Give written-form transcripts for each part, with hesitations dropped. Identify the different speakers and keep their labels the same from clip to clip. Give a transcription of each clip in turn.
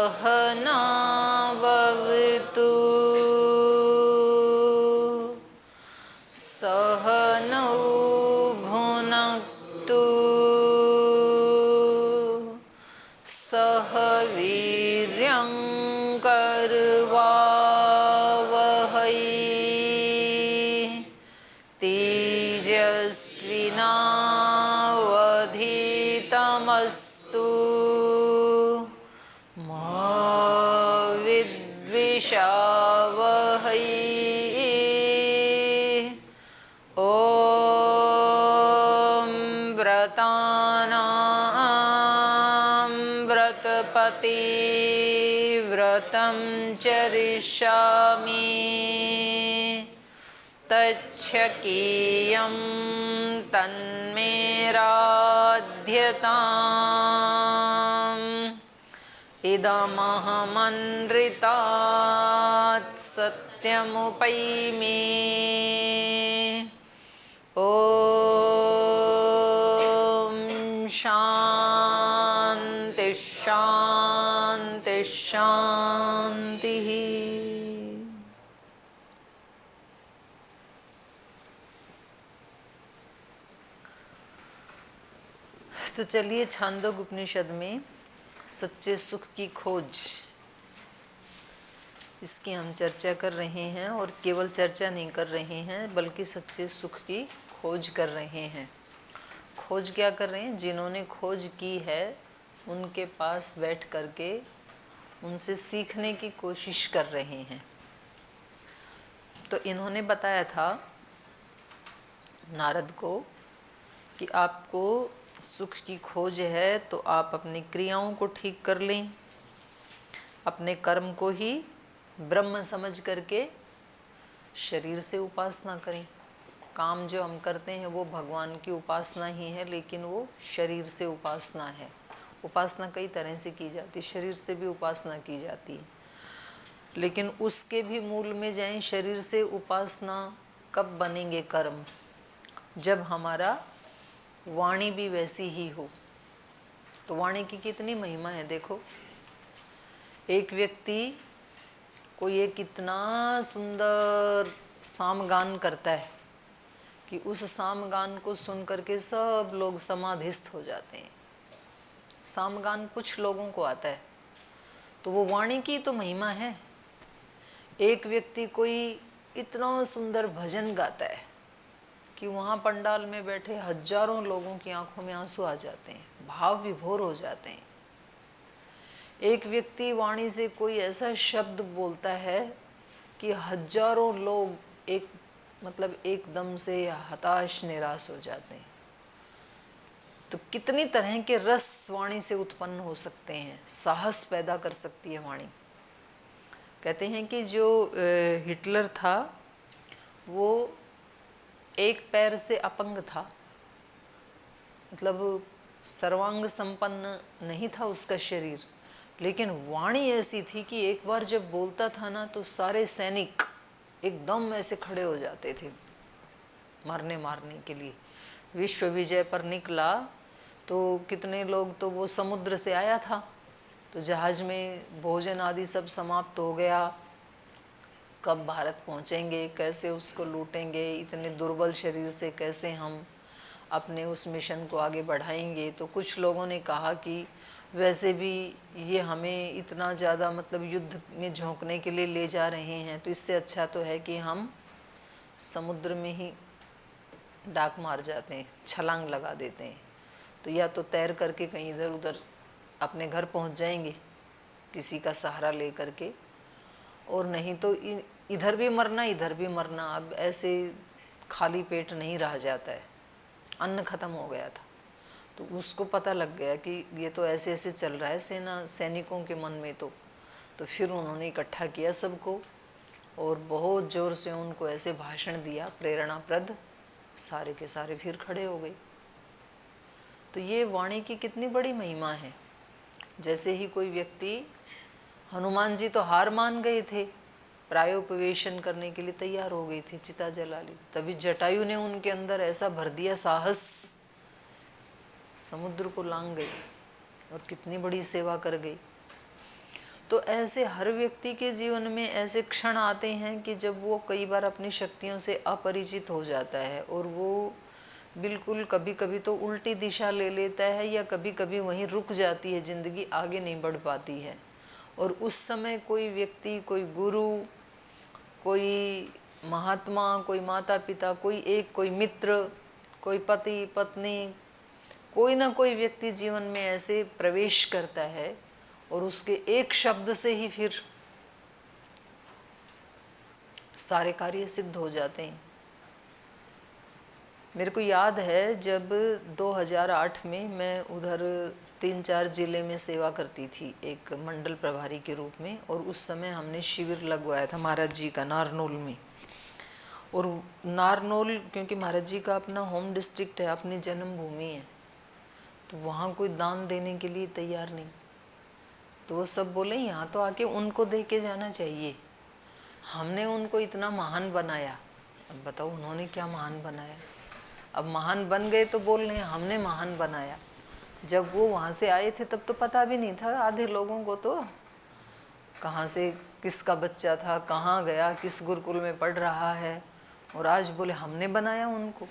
Speaker 1: सहनाववतु सहनौ भुनक्तु सह वीर्यं करवावहै तेजस्विनावधीतमस्तु मा विद्विषावहै। ॐ व्रतानां व्रतपति व्रतं चरिष्यामि तच्छकीयं तन्मे राध्यताम् इदमहमनृतात् सत्यमुपैमि। ॐ शान्ति शान्ति शान्तिः। तो चलिए छांदोग्य उपनिषद में सच्चे सुख की खोज, इसकी हम चर्चा कर रहे हैं। और केवल चर्चा नहीं कर रहे हैं बल्कि सच्चे सुख की खोज कर रहे हैं। खोज क्या कर रहे हैं? जिन्होंने खोज की है उनके पास बैठ करके उनसे सीखने की कोशिश कर रहे हैं। तो इन्होंने बताया था नारद को कि आपको सुख की खोज है तो आप अपनी क्रियाओं को ठीक कर लें, अपने कर्म को ही ब्रह्म समझ करके शरीर से उपासना करें। काम जो हम करते हैं वो भगवान की उपासना ही है, लेकिन वो शरीर से उपासना है। उपासना कई तरह से की जाती है, शरीर से भी उपासना की जाती है, लेकिन उसके भी मूल में जाएं। शरीर से उपासना कब बनेंगे कर्म? जब हमारा वाणी भी वैसी ही हो। तो वाणी की कितनी महिमा है देखो। एक व्यक्ति कोई एक इतना सुंदर सामगान करता है कि उस सामगान को सुन करके सब लोग समाधिस्थ हो जाते हैं। सामगान कुछ लोगों को आता है, तो वो वाणी की तो महिमा है। एक व्यक्ति कोई इतना सुंदर भजन गाता है कि वहाँ पंडाल में बैठे हजारों लोगों की आंखों में आंसू आ जाते हैं, भाव विभोर हो जाते हैं। एक व्यक्ति वाणी से कोई ऐसा शब्द बोलता है कि हजारों लोग एकदम से हताश निराश हो जाते हैं। तो कितनी तरह के रस वाणी से उत्पन्न हो सकते हैं, साहस पैदा कर सकती है वाणी। कहते हैं कि जो हिटलर था वो एक पैर से अपंग था, मतलब सर्वांग संपन्न नहीं था उसका शरीर, लेकिन वाणी ऐसी थी कि एक बार जब बोलता था ना तो सारे सैनिक एकदम ऐसे खड़े हो जाते थे मारने के लिए। विश्व विजय पर निकला तो कितने लोग, तो वो समुद्र से आया था, तो जहाज़ में भोजन आदि सब समाप्त हो गया। कब भारत पहुंचेंगे, कैसे उसको लूटेंगे, इतने दुर्बल शरीर से कैसे हम अपने उस मिशन को आगे बढ़ाएंगे। तो कुछ लोगों ने कहा कि वैसे भी ये हमें इतना ज़्यादा युद्ध में झोंकने के लिए ले जा रहे हैं, तो इससे अच्छा तो है कि हम समुद्र में ही डाक मार जाते हैं, छलांग लगा देते हैं। तो या तो तैर करके कहीं इधर उधर अपने घर पहुंच जाएंगे किसी का सहारा ले करके, और नहीं तो इधर भी मरना इधर भी मरना। अब ऐसे खाली पेट नहीं रह जाता है, अन्न खत्म हो गया था। तो उसको पता लग गया कि ये तो ऐसे ऐसे चल रहा है सैनिकों के मन में। तो फिर उन्होंने इकट्ठा किया सबको और बहुत ज़ोर से उनको ऐसे भाषण दिया प्रेरणाप्रद, सारे के सारे फिर खड़े हो गए। तो ये वाणी की कितनी बड़ी महिमा है। जैसे ही कोई व्यक्ति, हनुमान जी तो हार मान गए थे, प्रायोपवेशन करने के लिए तैयार हो गई थी, चिता जला ली, तभी जटायु ने उनके अंदर ऐसा भर दिया साहस, समुद्र को लांग गई और कितनी बड़ी सेवा कर गई। तो ऐसे हर व्यक्ति के जीवन में ऐसे क्षण आते हैं कि जब वो कई बार अपनी शक्तियों से अपरिचित हो जाता है और वो बिल्कुल कभी कभी तो उल्टी दिशा ले लेता है, या कभी कभी वहीं रुक जाती है ज़िंदगी, आगे नहीं बढ़ पाती है। और उस समय कोई व्यक्ति, कोई गुरु, कोई महात्मा, कोई माता पिता, कोई मित्र, कोई पति पत्नी, कोई ना कोई व्यक्ति जीवन में ऐसे प्रवेश करता है और उसके एक शब्द से ही फिर सारे कार्य सिद्ध हो जाते हैं। मेरे को याद है जब 2008 में मैं उधर 3-4 ज़िले में सेवा करती थी एक मंडल प्रभारी के रूप में, और उस समय हमने शिविर लगवाया था महाराज जी का नारनौल में। और नारनौल क्योंकि महाराज जी का अपना होम डिस्ट्रिक्ट है, अपनी जन्मभूमि है, तो वहाँ कोई दान देने के लिए तैयार नहीं। तो वो सब बोले यहाँ तो आके उनको दे के जाना चाहिए। हमने उनको इतना महान बनाया, अब बताओ उन्होंने क्या महान बनाया। अब महान बन गए तो बोल रहे हैं हमने महान बनाया। जब वो वहाँ से आए थे तब तो पता भी नहीं था आधे लोगों को, तो कहाँ से किसका बच्चा था, कहाँ गया, किस गुरुकुल में पढ़ रहा है, और आज बोले हमने बनाया उनको।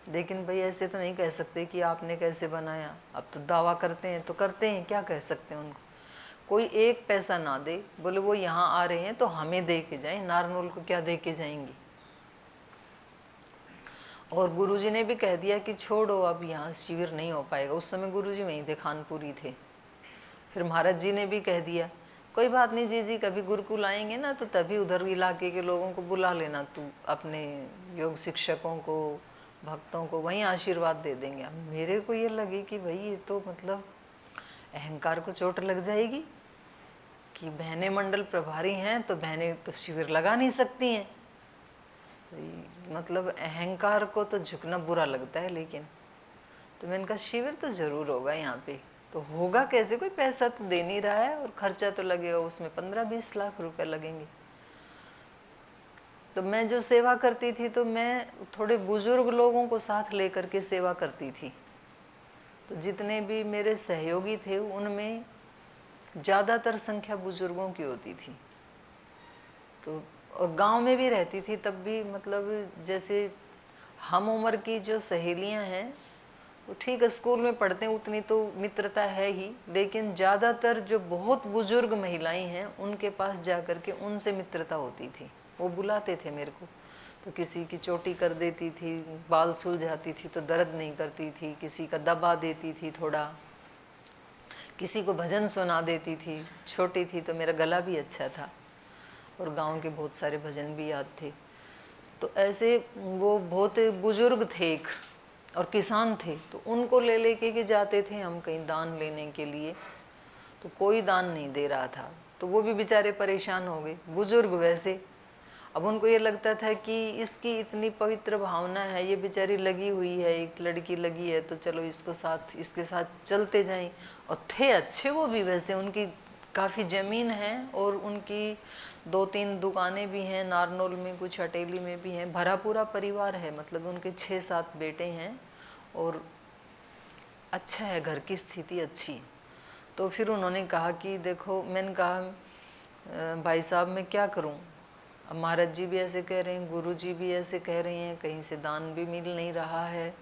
Speaker 1: लेकिन भाई ऐसे तो नहीं कह सकते कि आपने कैसे बनाया। अब तो दावा करते हैं तो करते हैं, क्या कह सकते हैं उनको। कोई एक पैसा ना दे, बोले वो यहाँ आ रहे हैं तो हमें दे के जाएं, नारनौल को क्या दे के जाएंगे। और गुरुजी ने भी कह दिया कि छोड़ो अब यहाँ शिविर नहीं हो पाएगा। उस समय गुरुजी वहीं थे, खानपुरी थे। फिर महाराज जी ने भी कह दिया कोई बात नहीं जी कभी गुरुकुल आएंगे ना तो तभी उधर इलाके के लोगों को बुला लेना, तू अपने योग शिक्षकों को, भक्तों को, वहीं आशीर्वाद दे देंगे। अब मेरे को ये लगे कि भाई ये तो मतलब अहंकार को चोट लग जाएगी कि बहनें मंडल प्रभारी हैं तो बहनें तो शिविर लगा नहीं सकती हैं। मतलब अहंकार को तो झुकना बुरा लगता है। लेकिन तो मैंने कहा शिविर तो ज़रूर होगा यहाँ पे। तो होगा कैसे, कोई पैसा तो दे नहीं रहा है और खर्चा तो लगेगा, उसमें 15-20 लाख रुपए लगेंगे। तो मैं जो सेवा करती थी तो मैं थोड़े बुजुर्ग लोगों को साथ लेकर के सेवा करती थी। तो जितने भी मेरे सहयोगी थे उनमें ज़्यादातर संख्या बुजुर्गों की होती थी। तो और गांव में भी रहती थी तब भी, मतलब जैसे हम उम्र की जो सहेलियां हैं वो ठीक है स्कूल में पढ़ते हैं, उतनी तो मित्रता है ही। लेकिन ज़्यादातर जो बहुत बुजुर्ग महिलाएं हैं उनके पास जा कर के उनसे मित्रता होती थी। वो बुलाते थे मेरे को, तो किसी की चोटी कर देती थी, बाल सुलझाती थी तो दर्द नहीं करती थी, किसी का दबा देती थी थोड़ा, किसी को भजन सुना देती थी। छोटी थी तो मेरा गला भी अच्छा था और गांव के बहुत सारे भजन भी याद थे। तो ऐसे वो बहुत बुजुर्ग थे एक, और किसान थे, तो उनको ले लेके के जाते थे हम कहीं दान लेने के लिए। तो कोई दान नहीं दे रहा था, तो वो भी बेचारे परेशान हो गए, बुजुर्ग वैसे। अब उनको ये लगता था कि इसकी इतनी पवित्र भावना है, ये बेचारी लगी हुई है, एक लड़की लगी है, तो चलो इसके साथ चलते जाएं। और थे अच्छे वो भी वैसे, उनकी काफ़ी ज़मीन है और उनकी 2-3 दुकानें भी हैं, नारनौल में कुछ हटेली में भी हैं, भरा पूरा परिवार है। मतलब उनके 6-7 बेटे हैं और अच्छा है, घर की स्थिति अच्छी। तो फिर उन्होंने कहा कि देखो, मैंने कहा भाई साहब मैं क्या करूं, अब महाराज जी भी ऐसे कह रहे हैं, गुरु जी भी ऐसे कह रहे हैं, कहीं से दान भी मिल नहीं रहा है,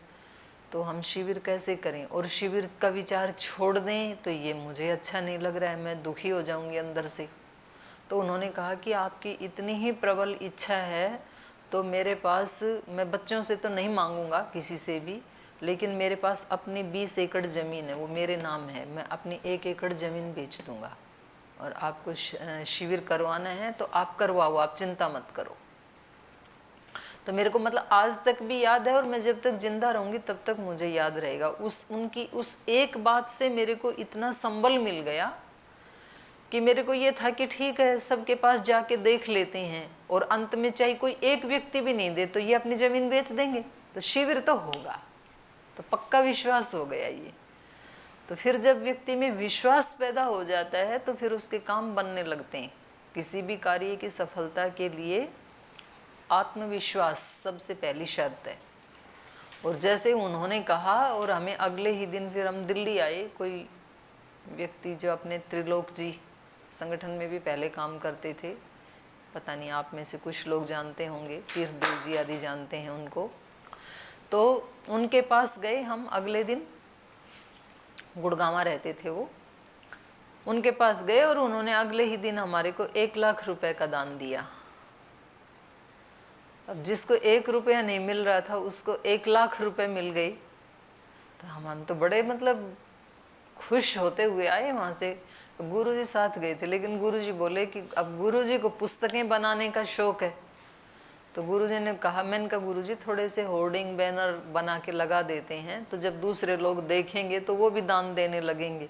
Speaker 1: तो हम शिविर कैसे करें। और शिविर का विचार छोड़ दें तो ये मुझे अच्छा नहीं लग रहा है, मैं दुखी हो जाऊंगी अंदर से। तो उन्होंने कहा कि आपकी इतनी ही प्रबल इच्छा है तो मेरे पास, मैं बच्चों से तो नहीं मांगूंगा किसी से भी, लेकिन मेरे पास अपनी 20 एकड़ ज़मीन है, वो मेरे नाम है, मैं अपनी 1 एकड़ ज़मीन बेच दूंगा और आपको शिविर करवाना है तो आप करवाओ, आप चिंता मत करो। तो मेरे को मतलब आज तक भी याद है, और मैं जब तक जिंदा रहूंगी तब तक मुझे याद रहेगा। उनकी उस एक बात से मेरे को इतना संबल मिल गया कि मेरे को ये था कि ठीक है सबके पास जाके देख लेते हैं, और अंत में चाहे कोई एक व्यक्ति भी नहीं दे तो ये अपनी ज़मीन बेच देंगे, तो शिविर तो होगा। तो पक्का विश्वास हो गया ये। तो फिर जब व्यक्ति में विश्वास पैदा हो जाता है तो फिर उसके काम बनने लगते हैं। किसी भी कार्य की सफलता के लिए आत्मविश्वास सबसे पहली शर्त है। और जैसे उन्होंने कहा, और हमें अगले ही दिन फिर हम दिल्ली आए, कोई व्यक्ति जो अपने त्रिलोक जी संगठन में भी पहले काम करते थे, पता नहीं आप में से कुछ लोग जानते होंगे, तीर्थदेव जी आदि जानते हैं उनको। तो उनके पास गए हम अगले दिन, गुड़गांवा रहते थे वो। उनके पास गए और उन्होंने अगले ही दिन हमारे को 1 लाख रुपए का दान दिया। अब जिसको 1 रुपया नहीं मिल रहा था उसको 1 लाख रुपए मिल गई। तो हम तो बड़े मतलब खुश होते हुए आए वहाँ से। गुरुजी साथ गए थे, लेकिन गुरुजी बोले कि अब गुरुजी को पुस्तकें बनाने का शौक है। तो गुरुजी ने कहा, मैंने कहा गुरुजी थोड़े से होर्डिंग बैनर बना के लगा देते हैं, तो जब दूसरे लोग देखेंगे तो वो भी दान देने लगेंगे।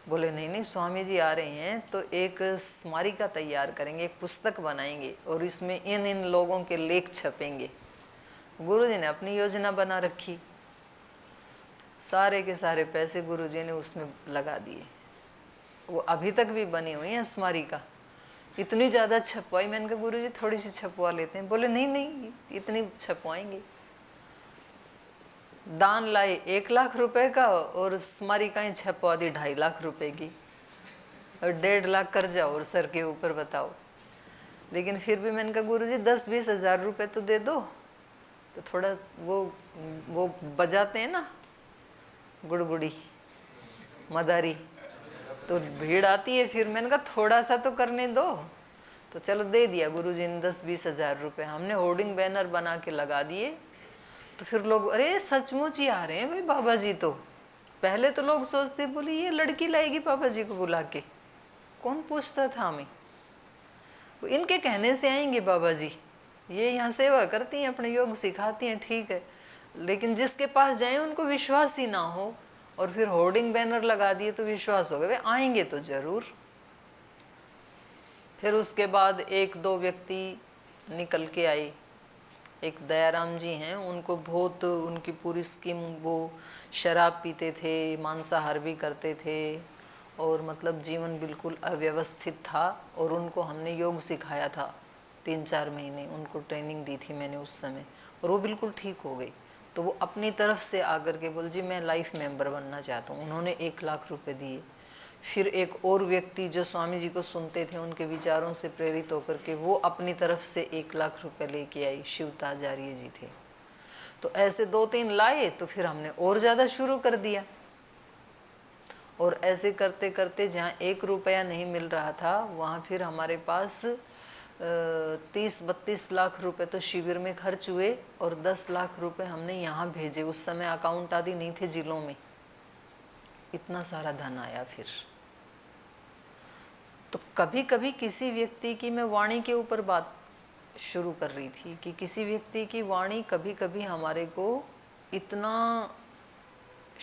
Speaker 1: बोले नहीं नहीं, स्वामी जी आ रहे हैं तो एक स्मारिका तैयार करेंगे, एक पुस्तक बनाएंगे और इसमें इन इन लोगों के लेख छपेंगे। गुरुजी ने अपनी योजना बना रखी, सारे के सारे पैसे गुरुजी ने उसमें लगा दिए। वो अभी तक भी बनी हुई है स्मारिका, इतनी ज़्यादा छपवाई। मैंने कहा गुरुजी थोड़ी सी छपवा लेते हैं। बोले नहीं नहीं, इतनी छपवाएंगे। दान लाए 1 लाख रुपए का और स्मारिकाएं छपवा दी 2.5 लाख रुपए की, और 1.5 लाख कर्जा और सर के ऊपर, बताओ। लेकिन फिर भी मैंने कहा गुरुजी 10-20 हज़ार रुपये तो दे दो। तो थोड़ा वो बजाते हैं ना गुड़गुड़ी मदारी, तो भीड़ आती है। फिर मैंने कहा थोड़ा सा तो करने दो। तो चलो दे दिया गुरुजी ने 10-20 हज़ार रुपये। हमने होर्डिंग बैनर बना के लगा दिए। तो फिर लोग, अरे सचमुच ही आ रहे हैं भाई बाबा जी। तो पहले तो लोग सोचते, बोले ये लड़की लाएगी बाबा जी को बुला के, कौन पूछता था हमें, इनके कहने से आएंगे बाबा जी, ये यहाँ सेवा करती हैं, अपने योग सिखाती हैं, ठीक है। लेकिन जिसके पास जाए उनको विश्वास ही ना हो, और फिर होर्डिंग बैनर लगा दिए तो विश्वास हो गया, वे आएंगे तो जरूर। फिर उसके बाद 1-2 व्यक्ति निकल के आए। एक दयाराम जी हैं, उनको बहुत, उनकी पूरी स्कीम, वो शराब पीते थे, मांसाहार भी करते थे, और मतलब जीवन बिल्कुल अव्यवस्थित था। और उनको हमने योग सिखाया था 3-4 महीने, उनको ट्रेनिंग दी थी मैंने उस समय, और वो बिल्कुल ठीक हो गई। तो वो अपनी तरफ से आकर के बोल जी मैं लाइफ मेंबर बनना चाहता हूँ। उन्होंने 1 लाख रुपए दिए। फिर एक और व्यक्ति जो स्वामी जी को सुनते थे, उनके विचारों से प्रेरित होकर के वो अपनी तरफ से 1 लाख रुपए लेके आई, शिवताचार्य जी थे। तो ऐसे 2-3 लाए, तो फिर हमने और ज़्यादा शुरू कर दिया। और ऐसे करते करते जहाँ 1 रुपया नहीं मिल रहा था, वहाँ फिर हमारे पास 30-32 लाख रुपए तो शिविर में खर्च हुए, और 10 लाख रुपए हमने यहाँ भेजे। उस समय अकाउंट आदि नहीं थे जिलों में, इतना सारा धन आया। फिर तो कभी कभी किसी व्यक्ति की, मैं वाणी के ऊपर बात शुरू कर रही थी कि किसी व्यक्ति की वाणी कभी कभी हमारे को इतना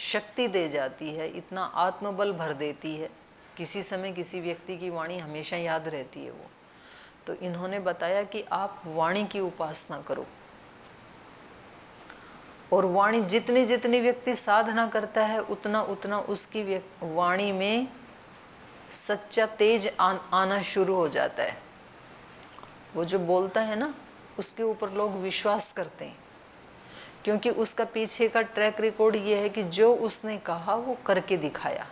Speaker 1: शक्ति दे जाती है, इतना आत्मबल भर देती है। किसी समय किसी व्यक्ति की वाणी हमेशा याद रहती है वो। तो इन्होंने बताया कि आप वाणी की उपासना करो, और वाणी जितनी जितनी व्यक्ति साधना करता है उतना उतना उसकी वाणी में सच्चा तेज आना शुरू हो जाता है। वो जो बोलता है ना, उसके ऊपर लोग विश्वास करते हैं, क्योंकि उसका पीछे का ट्रैक रिकॉर्ड ये है कि जो उसने कहा वो करके दिखाया।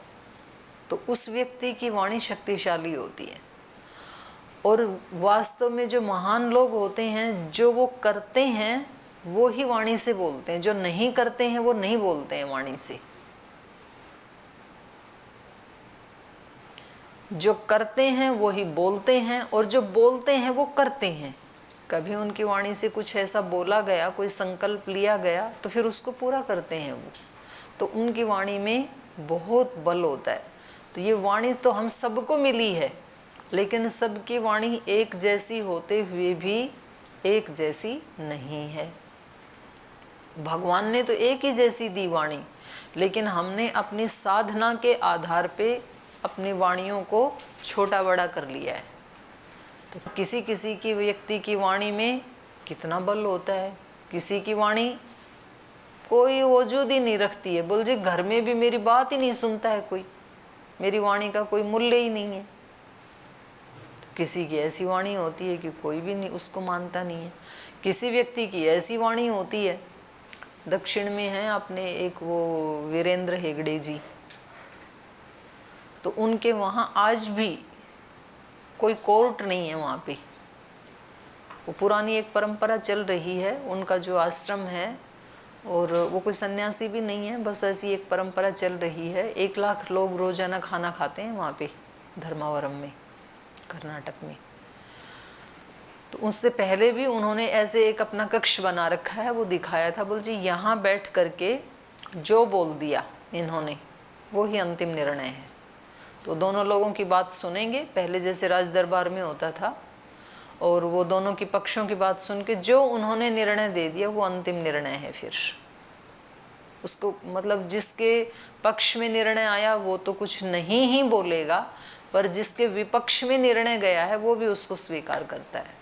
Speaker 1: तो उस व्यक्ति की वाणी शक्तिशाली होती है। और वास्तव में जो महान लोग होते हैं, जो वो करते हैं वो ही वाणी से बोलते हैं, जो नहीं करते हैं वो नहीं बोलते हैं वाणी से। जो करते हैं वो ही बोलते हैं, और जो बोलते हैं वो करते हैं। कभी उनकी वाणी से कुछ ऐसा बोला गया, कोई संकल्प लिया गया, तो फिर उसको पूरा करते हैं वो। तो उनकी वाणी में बहुत बल होता है। तो ये वाणी तो हम सबको मिली है, लेकिन सबकी वाणी एक जैसी होते हुए भी एक जैसी नहीं है। भगवान ने तो एक ही जैसी दी वाणी, लेकिन हमने अपनी साधना के आधार पे अपनी वाणियों को छोटा बड़ा कर लिया है। तो किसी किसी की व्यक्ति की वाणी में कितना बल होता है, किसी की वाणी कोई वजूद ही नहीं रखती है। बोल जी घर में भी मेरी बात ही नहीं सुनता है कोई, मेरी वाणी का कोई मूल्य ही नहीं है। तो किसी की ऐसी वाणी होती है कि कोई भी नहीं उसको मानता नहीं है। किसी व्यक्ति की ऐसी वाणी होती है, दक्षिण में है अपने एक वो वीरेंद्र हेगड़े जी, तो उनके वहाँ आज भी कोई कोर्ट नहीं है वहाँ पे। वो पुरानी एक परंपरा चल रही है, उनका जो आश्रम है, और वो कोई सन्यासी भी नहीं है, बस ऐसी एक परंपरा चल रही है। 1 लाख लोग रोजाना खाना खाते हैं वहाँ पे धर्मावरम में, कर्नाटक में। तो उससे पहले भी उन्होंने ऐसे एक अपना कक्ष बना रखा है, वो दिखाया था। बोल जी यहाँ बैठ करके जो बोल दिया इन्होंने वो ही अंतिम निर्णय है। तो दोनों लोगों की बात सुनेंगे, पहले जैसे राज दरबार में होता था, और वो दोनों की पक्षों की बात सुन के जो उन्होंने निर्णय दे दिया वो अंतिम निर्णय है। फिर उसको मतलब जिसके पक्ष में निर्णय आया वो तो कुछ नहीं ही बोलेगा, पर जिसके विपक्ष में निर्णय गया है वो भी उसको स्वीकार करता है।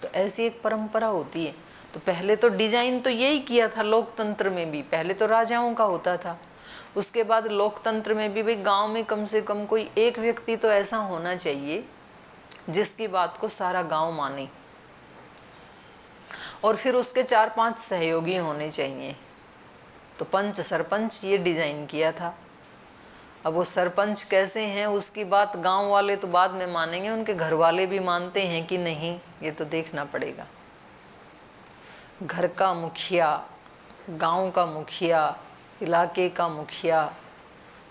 Speaker 1: तो ऐसी एक परंपरा होती है। तो पहले तो डिजाइन तो यही किया था लोकतंत्र में भी, पहले तो राजाओं का होता था, उसके बाद लोकतंत्र में भी भाई गांव में कम से कम कोई एक व्यक्ति तो ऐसा होना चाहिए जिसकी बात को सारा गांव माने, और फिर उसके 4-5 सहयोगी होने चाहिए। तो पंच सरपंच ये डिजाइन किया था। अब वो सरपंच कैसे हैं उसकी बात गांव वाले तो बाद में मानेंगे, उनके घर वाले भी मानते हैं कि नहीं, ये तो देखना पड़ेगा। घर का मुखिया, गांव का मुखिया, इलाके का मुखिया,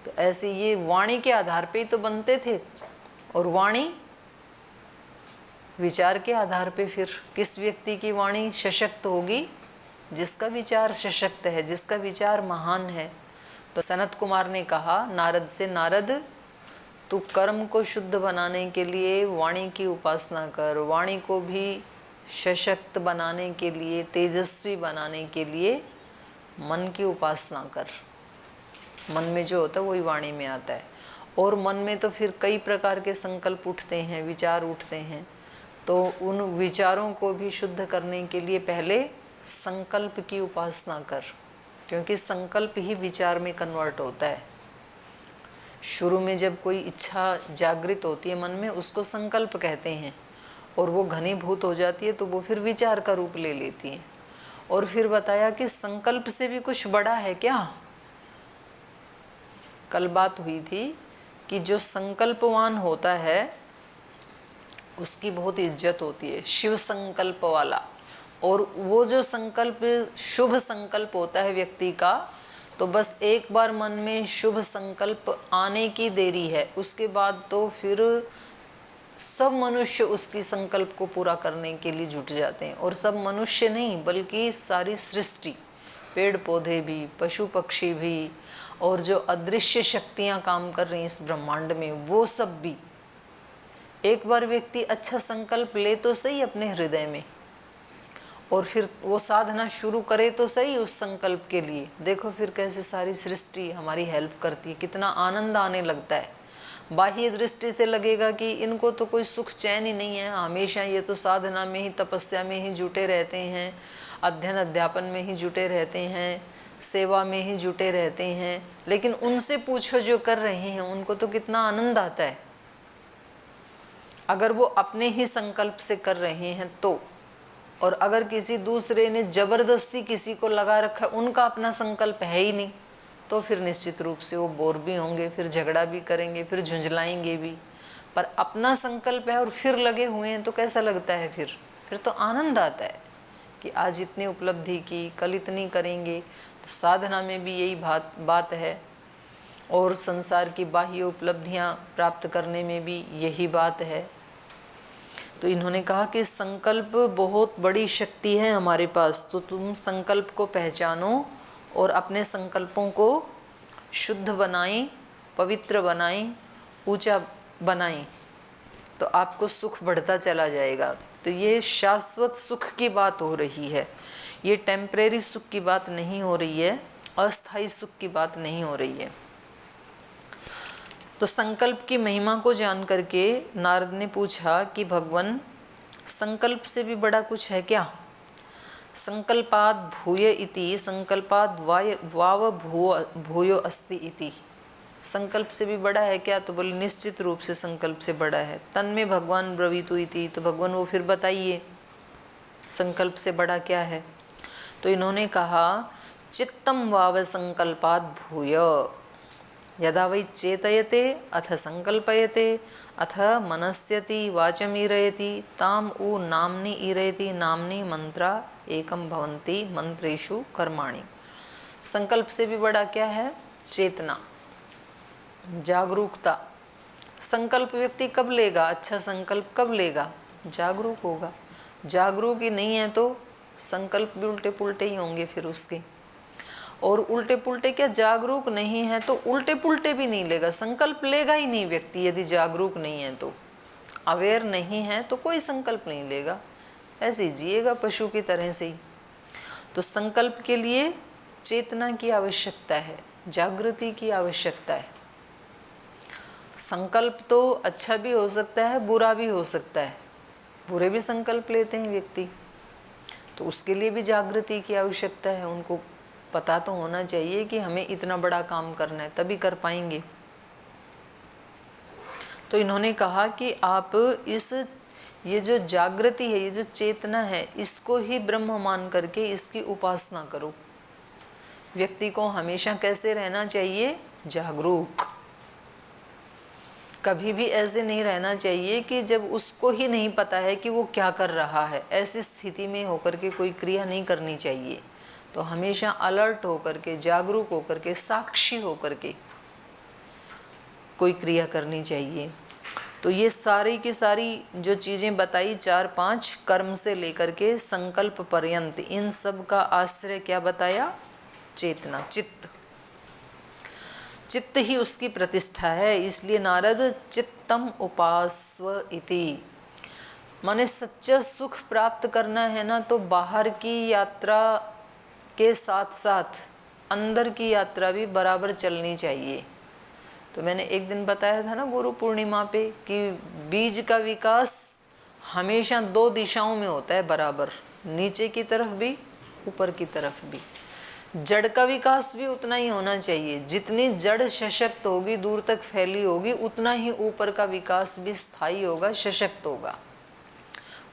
Speaker 1: तो ऐसे ये वाणी के आधार पे ही तो बनते थे। और वाणी विचार के आधार पे, फिर किस व्यक्ति की वाणी सशक्त होगी? जिसका विचार सशक्त है, जिसका विचार महान है। तो सनत कुमार ने कहा नारद से, नारद तू कर्म को शुद्ध बनाने के लिए वाणी की उपासना कर, वाणी को भी सशक्त बनाने के लिए, तेजस्वी बनाने के लिए मन की उपासना कर। मन में जो होता है वही वाणी में आता है। और मन में तो फिर कई प्रकार के संकल्प उठते हैं, विचार उठते हैं। तो उन विचारों को भी शुद्ध करने के लिए पहले संकल्प की उपासना कर, क्योंकि संकल्प ही विचार में कन्वर्ट होता है। शुरू में जब कोई इच्छा जागृत होती है मन में, उसको संकल्प कहते हैं, और वो घनीभूत हो जाती है तो वो फिर विचार का रूप ले लेती है। और फिर बताया कि संकल्प से भी कुछ बड़ा है क्या। कल बात हुई थी कि जो संकल्पवान होता है उसकी बहुत इज्जत होती है, शिव संकल्प वाला। और वो जो संकल्प शुभ संकल्प होता है व्यक्ति का, तो बस एक बार मन में शुभ संकल्प आने की देरी है, उसके बाद तो फिर सब मनुष्य उसकी संकल्प को पूरा करने के लिए जुट जाते हैं। और सब मनुष्य नहीं बल्कि सारी सृष्टि, पेड़ पौधे भी, पशु पक्षी भी, और जो अदृश्य शक्तियां काम कर रही हैं इस ब्रह्मांड में, वो सब भी एक बार व्यक्ति अच्छा संकल्प ले तो सही अपने हृदय में, और फिर वो साधना शुरू करे तो सही उस संकल्प के लिए। देखो फिर कैसे सारी सृष्टि हमारी हेल्प करती है, कितना आनंद आने लगता है। बाह्य दृष्टि से लगेगा कि इनको तो कोई सुख चैन ही नहीं है, हमेशा ये तो साधना में ही, तपस्या में ही जुटे रहते हैं, अध्ययन अध्यापन में ही जुटे रहते हैं, सेवा में ही जुटे रहते हैं। लेकिन उनसे पूछो जो कर रहे हैं, उनको तो कितना आनंद आता है अगर वो अपने ही संकल्प से कर रहे हैं तो। और अगर किसी दूसरे ने जबरदस्ती किसी को लगा रखा, उनका अपना संकल्प है ही नहीं, तो फिर निश्चित रूप से वो बोर भी होंगे, फिर झगड़ा भी करेंगे, फिर झुंझलाएंगे भी। पर अपना संकल्प है और फिर लगे हुए हैं तो कैसा लगता है? फिर तो आनंद आता है कि आज इतनी उपलब्धि की, कल इतनी करेंगे। तो साधना में भी यही बात है, और संसार की बाह्य उपलब्धियां प्राप्त करने में भी यही बात है। तो इन्होंने कहा कि संकल्प बहुत बड़ी शक्ति है हमारे पास, तो तुम संकल्प को पहचानो और अपने संकल्पों को शुद्ध बनाएं, पवित्र बनाएं, ऊंचा बनाएं, तो आपको सुख बढ़ता चला जाएगा। तो ये शाश्वत सुख की बात हो रही है, ये टेम्परेरी सुख की बात नहीं हो रही है, अस्थायी सुख की बात नहीं हो रही है। तो संकल्प की महिमा को जान करके नारद ने पूछा कि भगवान, संकल्प से भी बड़ा कुछ है क्या? संकल्पाद भूय इति संकल्पाद वाव भूयो अस्ति इति। संकल्प से भी बड़ा है क्या? तो बोले निश्चित रूप से संकल्प से बड़ा है। तन में भगवान ब्रवीतु इति, तो भगवान वो फिर बताइए संकल्प से बड़ा क्या है। तो इन्होंने कहा चित्तम वाव संकल्पाद भूय, यदा वै चेतयते अथ संकल्पयते अथ मनस्यति वाचमीरयति ताम उ नाम्नि ईरयति नाम्नि मंत्रा एकम भवन्ति मंत्रेषु कर्माणि। संकल्प से भी बड़ा क्या है? चेतना, जागरूकता। संकल्प व्यक्ति कब लेगा? अच्छा संकल्प कब लेगा? जागरूक होगा। जागरूक ही नहीं है तो संकल्प भी उल्टे पुल्टे ही होंगे फिर उसके। और उल्टे पुल्टे क्या, जागरूक नहीं है तो उल्टे पुल्टे भी नहीं लेगा, संकल्प लेगा ही नहीं व्यक्ति यदि जागरूक नहीं है तो। अवेयर नहीं है तो कोई संकल्प नहीं लेगा, ऐसे ही जिएगा पशु की तरह से ही। तो संकल्प के लिए चेतना की आवश्यकता है, जागृति की आवश्यकता है। संकल्प तो अच्छा भी हो सकता है, बुरा भी हो सकता है, बुरे भी संकल्प लेते हैं व्यक्ति, तो उसके लिए भी जागृति की आवश्यकता है। उनको पता तो होना चाहिए कि हमें इतना बड़ा काम करना है, तभी कर पाएंगे। तो इन्होंने कहा कि आप ये जो जागृति है, ये जो चेतना है, इसको ही ब्रह्म मान करके इसकी उपासना करो। व्यक्ति को हमेशा कैसे रहना चाहिए? जागरूक। कभी भी ऐसे नहीं रहना चाहिए कि जब उसको ही नहीं पता है कि वो क्या कर रहा है, ऐसी स्थिति में होकर के कोई क्रिया नहीं करनी चाहिए। तो हमेशा अलर्ट होकर के, जागरूक होकर के, साक्षी होकर के कोई क्रिया करनी चाहिए। तो ये सारी की सारी जो चीज़ें बताई, 4-5 कर्म से लेकर के संकल्प पर्यंत, इन सब का आश्रय क्या बताया? चेतना, चित्त। चित्त ही उसकी प्रतिष्ठा है। इसलिए नारद चित्तम उपास्व इति, माने सच्चा सुख प्राप्त करना है ना, तो बाहर की यात्रा के साथ साथ अंदर की यात्रा भी बराबर चलनी चाहिए। तो मैंने एक दिन बताया था ना गुरु पूर्णिमा पे कि बीज का विकास हमेशा 2 दिशाओं में होता है बराबर, नीचे की तरफ भी, ऊपर की तरफ भी। जड़ का विकास भी उतना ही होना चाहिए। जितनी जड़ सशक्त होगी, दूर तक फैली होगी, उतना ही ऊपर का विकास भी स्थायी होगा, सशक्त होगा।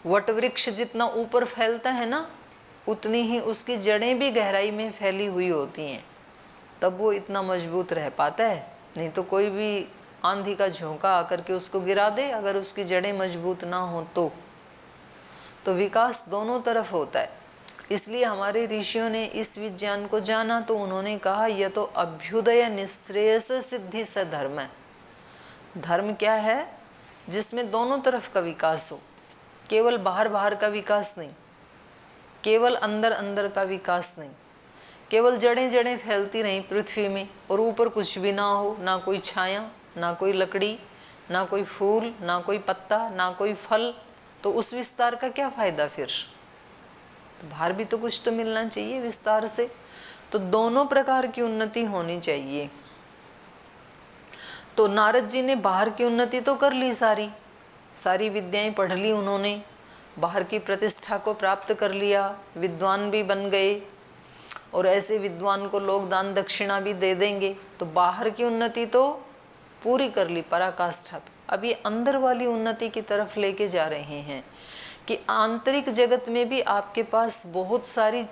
Speaker 1: वट वृक्ष जितना ऊपर फैलता है ना, उतनी ही उसकी जड़ें भी गहराई में फैली हुई होती हैं, तब वो इतना मजबूत रह पाता है। नहीं तो कोई भी आंधी का झोंका आकर के उसको गिरा दे, अगर उसकी जड़ें मजबूत ना हो तो विकास दोनों तरफ होता है। इसलिए हमारे ऋषियों ने इस विज्ञान को जाना, तो उन्होंने कहा यह तो अभ्युदय निःश्रेयस सिद्धि स धर्म है। धर्म क्या है? जिसमें दोनों तरफ का विकास हो, केवल बाहर बाहर का विकास नहीं, केवल अंदर अंदर का विकास नहीं, केवल जड़ें जड़ें फैलती रहें पृथ्वी में और ऊपर कुछ भी ना हो, ना कोई छाया, ना कोई लकड़ी, ना कोई फूल, ना कोई पत्ता, ना कोई फल, तो उस विस्तार का क्या फायदा फिर? तो बाहर भी तो कुछ तो मिलना चाहिए विस्तार से। तो दोनों प्रकार की उन्नति होनी चाहिए। तो नारद जी ने बाहर की उन्नति तो कर ली, सारी विद्याएं पढ़ ली उन्होंने, बाहर की प्रतिष्ठा को प्राप्त कर लिया, विद्वान भी बन गए, और ऐसे विद्वान को लोग दान दक्षिणा भी दे देंगे। तो बाहर की उन्नति तो पूरी कर ली, पराकाष्ठा। अब ये अंदर वाली उन्नति की तरफ लेके जा रहे हैं कि आंतरिक जगत में भी आपके पास बहुत सारी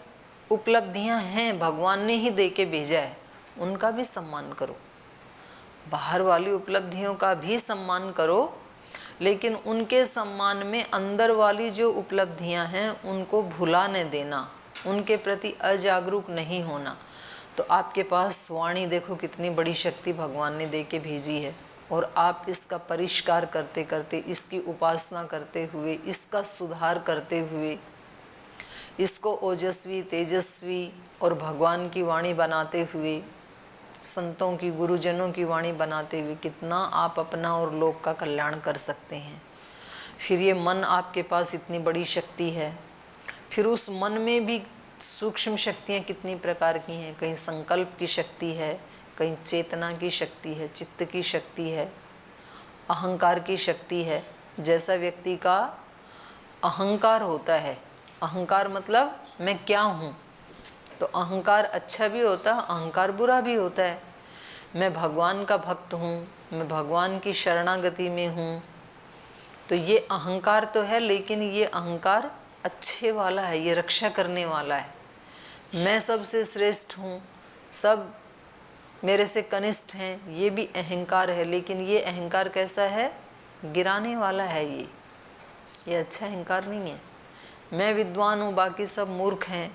Speaker 1: उपलब्धियां हैं, भगवान ने ही दे के भेजा है, उनका भी सम्मान करो। बाहर वाली उपलब्धियों का भी सम्मान करो, लेकिन उनके सम्मान में अंदर वाली जो उपलब्धियां हैं उनको भुला न देना, उनके प्रति अजागरूक नहीं होना। तो आपके पास वाणी देखो कितनी बड़ी शक्ति भगवान ने दे के भेजी है, और आप इसका परिष्कार करते करते, इसकी उपासना करते हुए, इसका सुधार करते हुए, इसको ओजस्वी, तेजस्वी और भगवान की वाणी बनाते हुए, संतों की, गुरुजनों की वाणी बनाते हुए कितना आप अपना और लोक का कल्याण कर सकते हैं। फिर ये मन आपके पास इतनी बड़ी शक्ति है, फिर उस मन में भी सूक्ष्म शक्तियाँ कितनी प्रकार की हैं। कहीं संकल्प की शक्ति है, कहीं चेतना की शक्ति है, चित्त की शक्ति है, अहंकार की शक्ति है। जैसा व्यक्ति का अहंकार होता है, अहंकार मतलब मैं क्या हूँ, तो अहंकार अच्छा भी होता है, अहंकार बुरा भी होता है। मैं भगवान का भक्त हूँ, मैं भगवान की शरणागति में हूँ, तो ये अहंकार तो है, लेकिन ये अहंकार अच्छे वाला है, ये रक्षा करने वाला है। मैं सबसे श्रेष्ठ हूँ, सब मेरे से कनिष्ठ हैं, ये भी अहंकार है। लेकिन ये अहंकार कैसा है? गिराने वाला है। ये अच्छा अहंकार नहीं है। मैं विद्वान हूँ, बाकी सब मूर्ख हैं।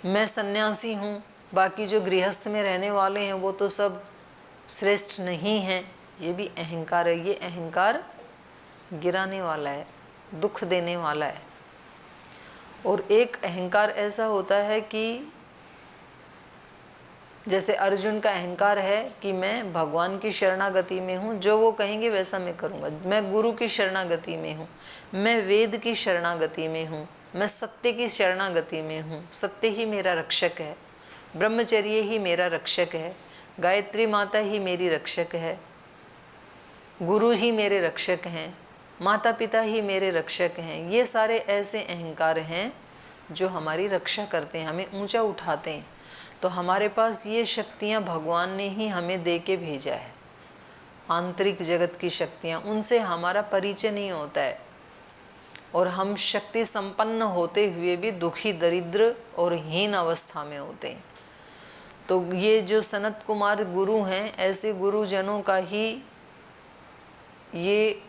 Speaker 1: मैं सन्यासी हूँ, बाकी जो गृहस्थ में रहने वाले हैं वो तो सब श्रेष्ठ नहीं हैं। ये भी अहंकार है। ये अहंकार गिराने वाला है, दुख देने वाला है। और एक अहंकार ऐसा होता है कि जैसे अर्जुन का अहंकार है कि मैं भगवान की शरणागति में हूँ, जो वो कहेंगे वैसा मैं करूँगा। मैं गुरु की शरणागति में हूँ, मैं वेद की शरणागति में हूँ, मैं सत्य की शरणागति में हूँ। सत्य ही मेरा रक्षक है, ब्रह्मचर्य ही मेरा रक्षक है, गायत्री माता ही मेरी रक्षक है, गुरु ही मेरे रक्षक हैं, माता पिता ही मेरे रक्षक हैं। ये सारे ऐसे अहंकार हैं जो हमारी रक्षा करते हैं, हमें ऊंचा उठाते हैं। तो हमारे पास ये शक्तियाँ भगवान ने ही हमें दे के भेजा है, आंतरिक जगत की शक्तियाँ। उनसे हमारा परिचय नहीं होता है और हम शक्ति संपन्न होते हुए भी दुखी, दरिद्र और हीन अवस्था में होते हैं। तो ये जो सनत कुमार गुरु हैं, ऐसे गुरुजनों का ही ये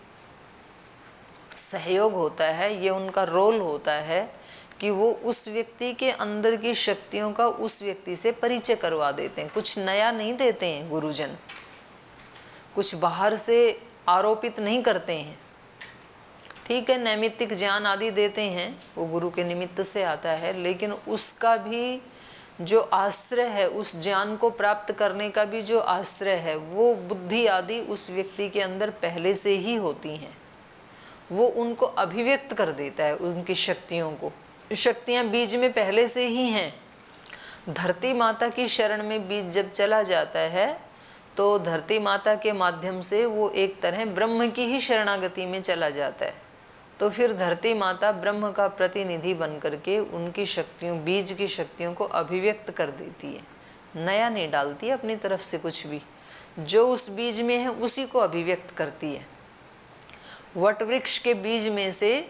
Speaker 1: सहयोग होता है, ये उनका रोल होता है कि वो उस व्यक्ति के अंदर की शक्तियों का उस व्यक्ति से परिचय करवा देते हैं। कुछ नया नहीं देते हैं गुरुजन, कुछ बाहर से आरोपित नहीं करते हैं। ठीक है, नैमित्तिक ज्ञान आदि देते हैं, वो गुरु के निमित्त से आता है, लेकिन उसका भी जो आश्रय है, उस ज्ञान को प्राप्त करने का भी जो आश्रय है, वो बुद्धि आदि उस व्यक्ति के अंदर पहले से ही होती हैं। वो उनको अभिव्यक्त कर देता है, उनकी शक्तियों को। शक्तियाँ बीज में पहले से ही हैं। धरती माता की शरण में बीज जब चला जाता है तो धरती माता के माध्यम से वो एक तरह ब्रह्म की ही शरणागति में चला जाता है। तो फिर धरती माता ब्रह्म का प्रतिनिधि बन करके उनकी शक्तियों, बीज की शक्तियों को अभिव्यक्त कर देती है। नया नहीं डालती है अपनी तरफ से कुछ भी, जो उस बीज में है उसी को अभिव्यक्त करती है। वट वृक्ष के बीज में से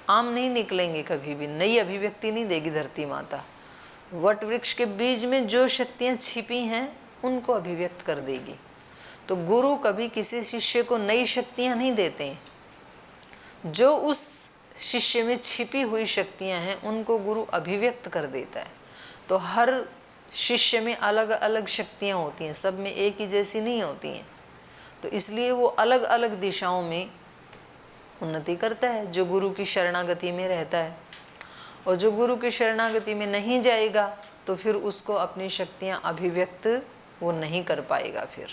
Speaker 1: आम नहीं निकलेंगे कभी भी, नई अभिव्यक्ति नहीं देगी धरती माता। वट वृक्ष के बीज में जो शक्तियाँ छिपी हैं उनको अभिव्यक्त कर देगी। तो गुरु कभी किसी शिष्य को नई शक्तियाँ नहीं देते हैं, जो उस शिष्य में छिपी हुई शक्तियाँ हैं उनको गुरु अभिव्यक्त कर देता है। तो हर शिष्य में अलग अलग शक्तियाँ होती हैं, सब में एक ही जैसी नहीं होती हैं। तो इसलिए वो अलग अलग दिशाओं में उन्नति करता है जो गुरु की शरणागति में रहता है। और जो गुरु की शरणागति में नहीं जाएगा तो फिर उसको अपनी शक्तियाँ अभिव्यक्त वो नहीं कर पाएगा। फिर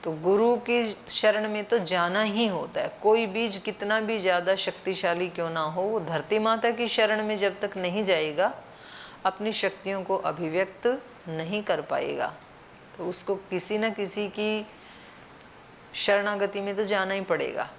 Speaker 1: तो गुरु की शरण में तो जाना ही होता है। कोई बीज कितना भी ज़्यादा शक्तिशाली क्यों ना हो, वो धरती माता की शरण में जब तक नहीं जाएगा अपनी शक्तियों को अभिव्यक्त नहीं कर पाएगा। तो उसको किसी न किसी की शरणागति में तो जाना ही पड़ेगा।